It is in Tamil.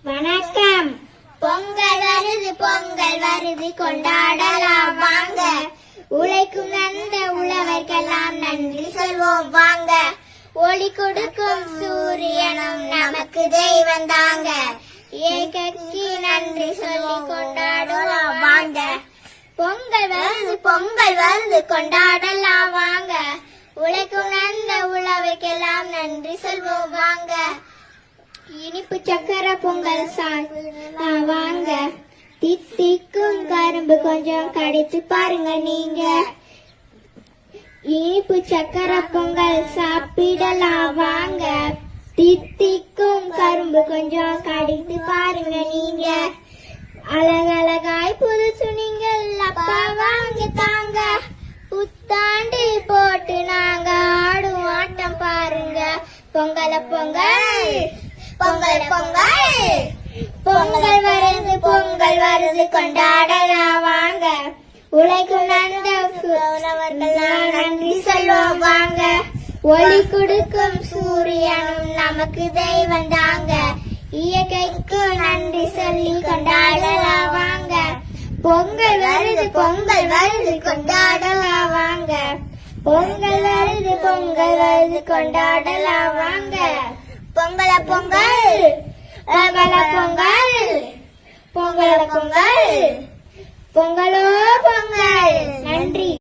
வணக்கம். பொங்கல் வருது கொண்டாடலாம் வாங்க. உழைக்கும் நந்த உழவர்க்கெல்லாம் நன்றி சொல்வோம் வாங்க. ஒளி கொடுக்கும் சூரியனும் நமக்கு தெய்வம் தாங்க. ஏகைக்கு நன்றி சொல்லி கொண்டாடலாம் வாங்க. பொங்கல் வருது கொண்டாடலாம் வாங்க. உழைக்கும் நந்த உழவர்க்கெல்லாம் நன்றி சொல்வோம் வாங்க. இனிப்பு சக்கரை பொங்கல் சாப்பிடலாம் வாங்க. தித்திக்கும் கரும்பு கொஞ்சம் கடிச்சு பாருங்க நீங்க. இனிப்பு சக்கரை பொங்கல் சாப்பிடலாம் வாங்க. தித்திக்கும் கரும்பு கொஞ்சம் கடித்து பாருங்க நீங்க. அழகழகாய் புது துணிகள் அப்பா வாங்கி தாங்க. புத்தாண்டு போட்டு நாங்க ஆடும் ஆட்டம் பாருங்க. பொங்கல் வருது கொண்டாடலாம் வாங்க. உழைக்கும் நந்த உழவர்களெல்லாம் நன்றி சொல்வோம் வாங்க. ஒளி கொடுக்கும் சூரியனும் நமக்கு தெய்வம் தாங்க. இயற்கைக்கு நன்றி சொல்லி கொண்டாடலாம் வாங்க. பொங்கல் வருது கொண்டாடலாம் வாங்க. பொங்கல் வருது கொண்டாடலாம் வாங்க. பொங்கல் பொங்கலோ பொங்கல். நன்றி.